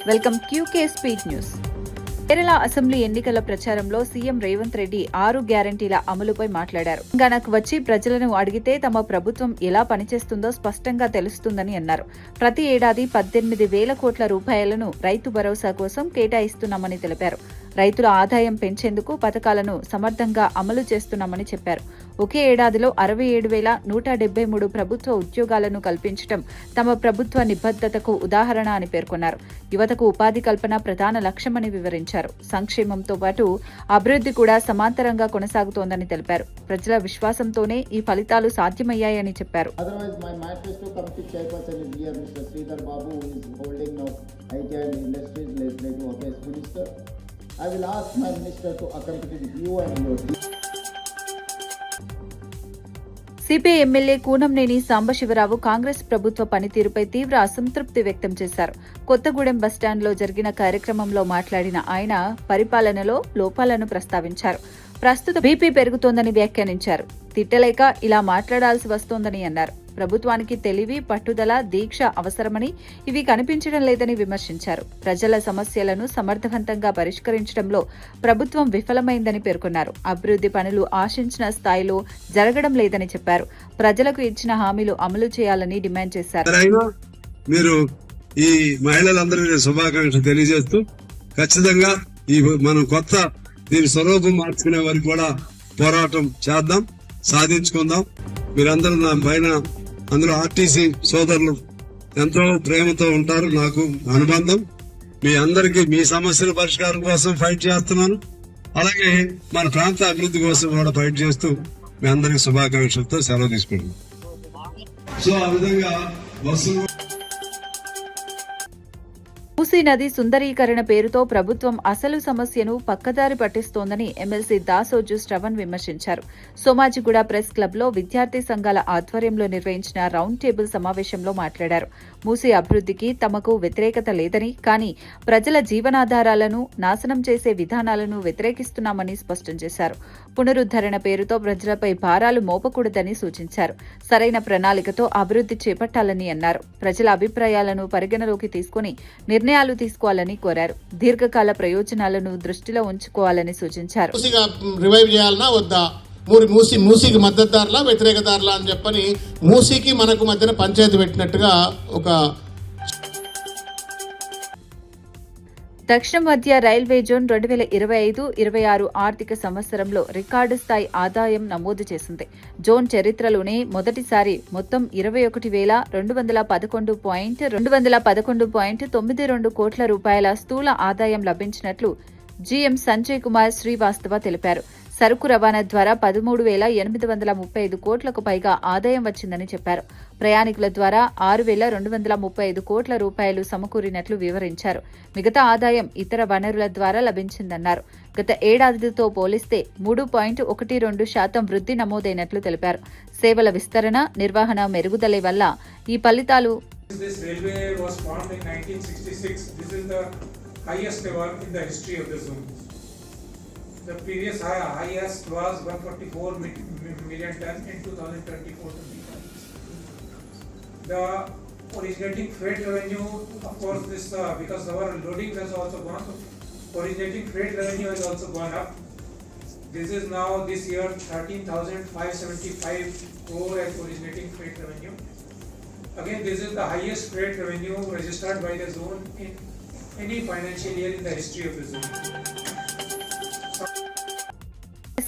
Welcome QK speed news. Kerala assembly ఎన్నికల ప్రచారంలో CM Revanth Reddy 6 గ్యారంటీల అమలుపై మాట్లాడారు. తెలంగాణకు వచ్చి ప్రజలను అడిగితే తమ ప్రభుత్వం ఎలా పనిచేస్తుందో స్పష్టంగా తెలుస్తుందని అన్నారు. ప్రతి ఏడాది 18,000 కోట్ల రూపాయలను రైతు భరోసా కోసం కేటాయిస్తున్నామని తెలిపారు. రైతుల ఆదాయం పెంచేందుకు పథకాలను సమర్థంగా అమలు చేస్తున్నామని చెప్పారు. ఒకే ఏడాదిలో 67,173 ప్రభుత్వ ఉద్యోగాలను కల్పించడం తమ ప్రభుత్వ నిబద్ధతకు ఉదాహరణ అని పేర్కొన్నారు. యువతకు ఉపాధి కల్పన ప్రధాన లక్ష్యమని వివరించారు. సంక్షేమంతో పాటు అభివృద్ధి కూడా సమాంతరంగా కొనసాగుతోందని తెలిపారు. ప్రజల విశ్వాసంతోనే ఈ ఫలితాలు సాధ్యమయ్యాయని చెప్పారు. I will ask my minister to accompany you and your team. CPI MLA Kunamneni Sambasivarao Congress ప్రభుత్వ పనితీరుపై తీవ్ర అసంతృప్తి వ్యక్తం చేశారు. కొత్తగూడెం బస్టాండ్లో జరిగిన కార్యక్రమంలో మాట్లాడిన ఆయన పరిపాలనలో లోపాలను ప్రస్తావించారు. ప్రస్తుత బీపీ పెరుగుతోందని వ్యాఖ్యానించారు. తిట్టలేక ఇలా మాట్లాడాల్సి వస్తోందని అన్నారు. ప్రభుత్వానికి తెలివి, పట్టుదల, దీక్ష అవసరమని, ఇవి కనిపించడం లేదని విమర్శించారు. ప్రజల సమస్యలను సమర్థవంతంగా పరిష్కరించడంలో ప్రభుత్వం విఫలమైందని పేర్కొన్నారు. అభివృద్ధి పనులు ఆశించిన స్థాయిలో జరగడం లేదని చెప్పారు. ప్రజలకు ఇచ్చిన హామీలు అమలు చేయాలని డిమాండ్ చేశారు. మీరు ఈ మహిళలందరికీ శుభాకాంక్షలు తెలియజేస్తూ ఖచ్చితంగా ఈ మనం కొత్త దీని స్వరూపం మార్చుకునే వరకు కూడా పోరాటం చేద్దాం, సాధించుకుందాం. మీరందరూ నా పైన అందులో ఆర్టీసీ సోదరులు ఎంతో ప్రేమతో ఉంటారు. నాకు అనుబంధం. మీ అందరికీ మీ సమస్యల పరిష్కారం కోసం ఫైట్ చేస్తున్నాను. అలాగే మన ప్రాంత అభివృద్ధి కోసం కూడా ఫైట్ చేస్తూ మీ అందరికి శుభాకాంక్షలతో సెలవు తీసుకుంటున్నాను. సో ఆ విధంగా బస్సులు మూసీ నది సుందరీకరణ పేరుతో ప్రభుత్వం అసలు సమస్యను పక్కదారి పట్టిస్తోందని ఎమ్మెల్సీ దాసోజు శ్రవణ్ విమర్శించారు. సోమాజిగూడ ప్రెస్ క్లబ్లో విద్యార్థి సంఘాల ఆధ్వర్యంలో నిర్వహించిన రౌండ్ టేబుల్ సమావేశంలో మాట్లాడారు. మూసీ అభివృద్ధికి తమకు వ్యతిరేకత లేదని, కానీ ప్రజల జీవనాధారాలను నాశనం చేసే విధానాలను వ్యతిరేకిస్తున్నామని స్పష్టం చేశారు. పునరుద్ధరణ పేరుతో ప్రజలపై భారాలు మోపకూడదని సూచించారు. సరైన ప్రణాళికతో అభివృద్ధి చేపట్టాలని అన్నారు. ప్రజల అభిప్రాయాలను పరిగణలోకి తీసుకుని నిర్ణయాలు తీసుకోవాలని కోరారు. దీర్ఘకాల ప్రయోజనాలను దృష్టిలో ఉంచుకోవాలని సూచించారు. రివైవ్ చేయాలన్నా వద్దా, మూసీకి మద్దతుదారులా వ్యతిరేకదారులా అని చెప్పని మూసీకి మనకు మధ్యన పంచాయతీ పెట్టినట్టుగా ఒక దక్షిణ మధ్య రైల్వే జోన్ 2025-26 ఆర్థిక సంవత్సరంలో రికార్డు స్థాయి ఆదాయం నమోదు చేసింది. జోన్ చరిత్రలోనే మొదటిసారి మొత్తం 21,211.92 కోట్ల రూపాయల స్థూల ఆదాయం లభించినట్లు జీఎం సంజయ్ కుమార్ శ్రీవాస్తవ తెలిపారు. సరుకు రవాణా ద్వారా 13,835 కోట్లకు పైగా ఆదాయం వచ్చిందని చెప్పారు. ప్రయాణికుల ద్వారా 6,235 కోట్ల రూపాయలు సమకూరినట్లు వివరించారు. మిగతా ఆదాయం ఇతర వనరుల ద్వారా లభించిందన్నారు. గత ఏడాదితో పోలిస్తే 3.12% వృద్ధి నమోదైనట్లు తెలిపారు. సేవల విస్తరణ, నిర్వహణ మెరుగుదల వల్ల ఈ ఫలితాలు The previous highest was 144 million ton in 2024-25. The originating freight revenue, of course, this because our loading has also gone, so originating freight revenue has also gone up. This is now this year 13,575 crore as originating freight revenue. Again, this is the highest freight revenue registered by the zone in any financial year in the history of the zone.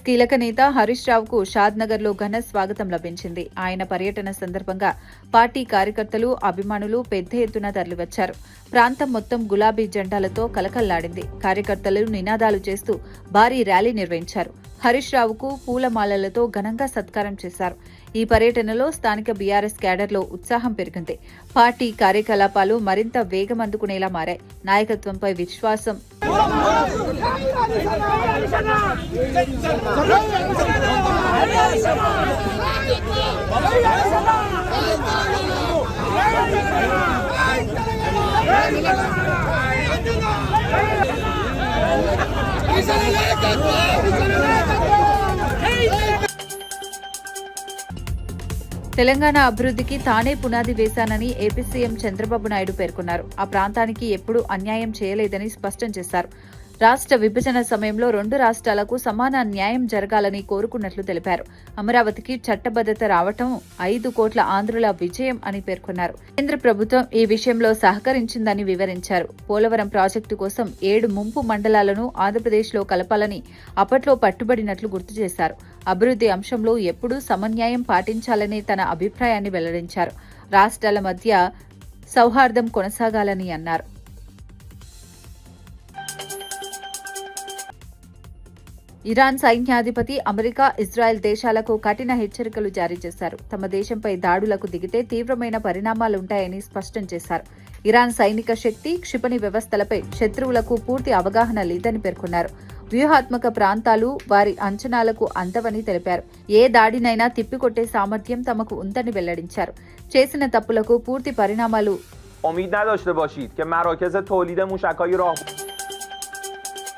కీలక నేత హరీష్ రావుకు షాద్ నగర్ లో ఘన స్వాగతం లభించింది. ఆయన పర్యటన సందర్భంగా పార్టీ కార్యకర్తలు, అభిమానులు పెద్ద ఎత్తున తరలివచ్చారు. ప్రాంతం మొత్తం గులాబీ జెండాలతో కలకల్లాడింది. కార్యకర్తలు నినాదాలు చేస్తూ భారీ ర్యాలీ నిర్వహించారు. హరీష్ రావుకు పూలమాలలతో ఘనంగా సత్కారం చేశారు. ఈ పర్యటనలో స్థానిక బీఆర్ఎస్ క్యాడర్లో ఉత్సాహం పెరిగింది. పార్టీ కార్యకలాపాలు మరింత వేగమందుకునేలా మారాయి. నాయకత్వంపై విశ్వాసం తెలంగాణ అభివృద్ధికి తానే పునాది వేశానని ఏపీ సీఎం చంద్రబాబు నాయుడు పేర్కొన్నారు. ఆ ప్రాంతానికి ఎప్పుడూ అన్యాయం చేయలేదని స్పష్టం చేశారు. రాష్ట్ర విభజన సమయంలో 2 రాష్ట్రాలకు సమాన న్యాయం జరగాలని కోరుకున్నట్లు తెలిపారు. అమరావతికి చట్టబద్ధత రావటం 5 కోట్ల ఆంధ్రుల విజయం అని పేర్కొన్నారు. కేంద్ర ప్రభుత్వం ఈ విషయంలో సహకరించిందని వివరించారు. పోలవరం ప్రాజెక్టు కోసం 7 ముంపు మండలాలను ఆంధ్రప్రదేశ్లో కలపాలని అప్పట్లో పట్టుబడినట్లు గుర్తు చేశారు. అభివృద్ధి అంశంలో ఎప్పుడూ సమన్యాయం పాటించాలని తన అభిప్రాయాన్ని వెల్లడించారు. రాష్ట్రాల మధ్య సౌహార్దం కొనసాగాలని అన్నారు. ఇరాన్ సైన్యాధిపతి అమెరికా, ఇజ్రాయెల్ దేశాలకు కఠిన హెచ్చరికలు జారీ చేశారు. తమ దేశంపై దాడులకు దిగితే తీవ్రమైన పరిణామాలుంటాయని స్పష్టం చేశారు. ఇరాన్ సైనిక శక్తి, క్షిపణి వ్యవస్థలపై శత్రువులకు పూర్తి అవగాహన లేదని పేర్కొన్నారు. వ్యూహాత్మక ప్రాంతాలు వారి అంచనాలకు అందవని తెలిపారు. ఏ దాడినైనా తిప్పికొట్టే సామర్థ్యం తమకు ఉందని వెల్లడించారు. చేసిన తప్పులకు పూర్తి పరిణామాలు امید نداشته باشید که مراکز تولید موشک‌های راه